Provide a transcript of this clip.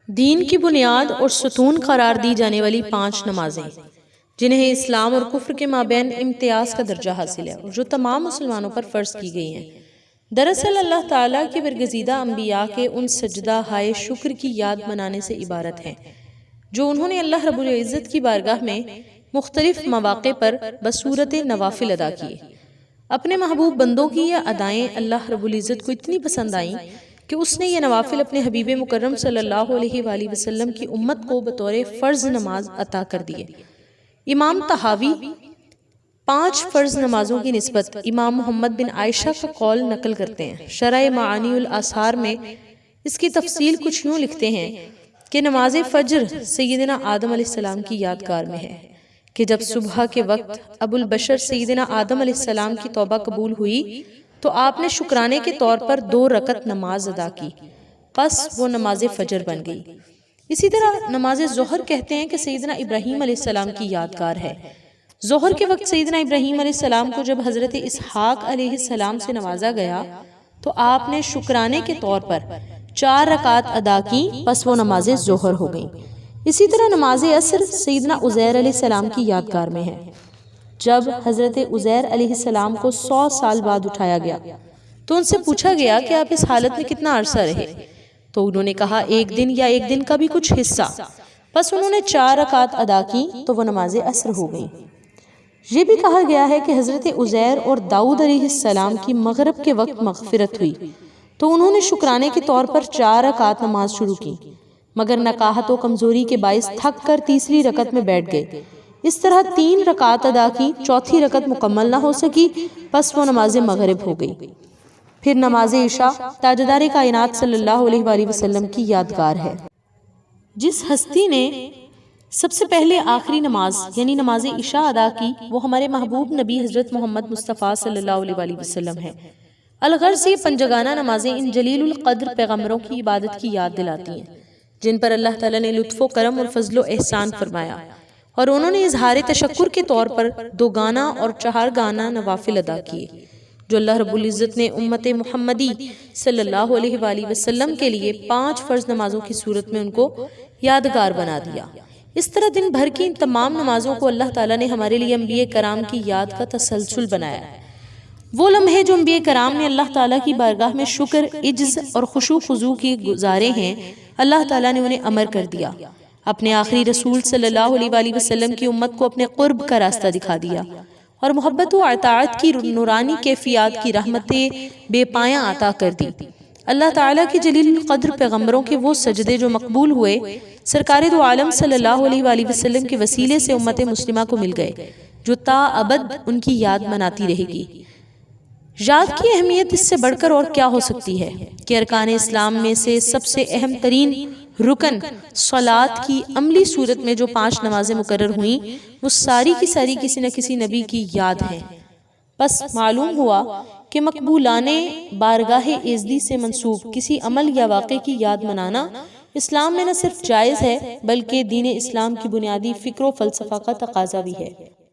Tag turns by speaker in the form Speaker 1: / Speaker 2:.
Speaker 1: دین کی بنیاد اور ستون قرار دی جانے والی 5 نمازیں جنہیں اسلام اور کفر کے مابین امتیاز کا درجہ حاصل ہے اور جو تمام مسلمانوں پر فرض کی گئی ہیں۔ دراصل اللہ تعالیٰ کے برگزیدہ انبیاء کے ان سجدہ ہائے شکر کی یاد منانے سے عبارت ہیں جو انہوں نے اللہ رب العزت کی بارگاہ میں مختلف مواقع پر بصورت نوافل ادا کیے۔ اپنے محبوب بندوں کی یہ ادائیں اللہ رب العزت کو اتنی پسند آئیں کہ اس نے یہ نوافل اپنے حبیب مکرم صلی اللہ علیہ وآلہ وسلم کی امت کو بطور فرض نماز عطا کر دیے۔ امام طحاوی 5 فرض نمازوں کی نسبت امام محمد بن عائشہ کا قول نقل کرتے ہیں۔ شرح معانی الاثار میں اس کی تفصیل کچھ یوں لکھتے ہیں کہ نماز فجر سیدنا آدم علیہ السلام کی یادگار میں ہے کہ جب صبح کے وقت ابو البشر سیدنا آدم علیہ السلام کی توبہ قبول ہوئی تو آپ نے شکرانے کے طور پر 2 رکعت نماز ادا کی، پس وہ نماز فجر بن گئی۔ اسی طرح نماز ظہر کہتے ہیں کہ سیدنا ابراہیم علیہ السلام کی یادگار ہے۔ ظہر کے وقت سیدنا ابراہیم علیہ السلام کو جب حضرت اسحاق علیہ السلام سے نوازا گیا تو آپ نے شکرانے کے طور پر 4 رکعات ادا کی، پس وہ نماز ظہر ہو گئی۔ اسی طرح نماز عصر سیدنا عزیر علیہ السلام کی یادگار میں ہے۔ جب حضرت عزیر علیہ السلام کو 100 سال بعد اٹھایا گیا تو ان سے پوچھا گیا کہ آپ اس حالت میں کتنا عرصہ رہے، تو انہوں نے کہا 1 دن یا 1 دن کا بھی کچھ حصہ، پس انہوں نے 4 رکعات ادا کی تو وہ نماز عصر ہو گئی۔ یہ بھی کہا گیا ہے کہ حضرت عزیر اور داؤد علیہ السلام کی مغرب کے وقت مغفرت ہوئی تو انہوں نے شکرانے کے طور پر 4 رکعات نماز شروع کی، مگر نکاہت و کمزوری کے باعث تھک کر تیسری رکعت میں بیٹھ گئے۔ اس طرح 3 رکعات ادا کی، چوتھی رکعت مکمل نہ ہو سکی، پس وہ نماز مغرب ہو گئی۔ پھر نماز عشاء تاجدار کائنات صلی اللہ علیہ وآلہ وسلم کی یادگار ہے۔ جس ہستی نے سب سے پہلے آخری نماز یعنی نماز عشاء ادا کی وہ ہمارے محبوب نبی حضرت محمد مصطفیٰ صلی اللہ علیہ وآلہ وسلم ہے۔ الغرض یہ 5 جگانہ نمازیں ان جلیل القدر پیغمبروں کی عبادت کی یاد دلاتی ہیں جن پر اللہ تعالیٰ نے لطف و کرم اور فضل و احسان فرمایا، اور انہوں نے اظہار تشکر کے طور پر 2 گانا اور 4 گانا نوافل ادا کیے جو اللہ رب العزت نے امت محمدی صلی اللہ علیہ وآلہ وسلم کے لیے 5 فرض نمازوں کی صورت میں ان کو یادگار بنا دیا۔ اس طرح دن بھر کی ان تمام نمازوں کو اللہ تعالیٰ نے ہمارے لیے انبیاء کرام کی یاد کا تسلسل بنایا ہے۔ وہ لمحے جو انبیاء کرام نے اللہ تعالیٰ کی بارگاہ میں شکر، عجز اور خشوع خضوع کی گزارے ہیں، اللہ تعالیٰ نے انہیں امر کر دیا۔ اپنے آخری رسول صلی اللہ علیہ وآلہ وسلم کی امت کو اپنے قرب کا راستہ دکھا دیا اور محبت و اطاعت کی نورانی کیفیات کی رحمتیں بے پایاں عطا کر دی۔ اللہ تعالیٰ کی جلیل القدر پیغمبروں کے وہ سجدے جو مقبول ہوئے سرکار دو عالم صلی اللہ علیہ وآلہ وسلم کے وسیلے سے امت مسلمہ کو مل گئے جو تا ابد ان کی یاد مناتی رہے گی۔ یاد کی اہمیت اس سے بڑھ کر اور کیا ہو سکتی ہے کہ ارکان اسلام میں سے سب سے اہم ترین رکن صلاۃ کی عملی صورت میں جو 5 نمازیں مقرر ہوئیں وہ ساری کی ساری کسی نہ کسی نبی کی یاد ہیں۔ پس معلوم ہوا کہ مقبولان بارگاہ ایزدی سے منسوب کسی عمل یا واقعے کی یاد منانا اسلام میں نہ صرف جائز ہے بلکہ دین اسلام کی بنیادی فکر و فلسفہ کا تقاضا بھی ہے۔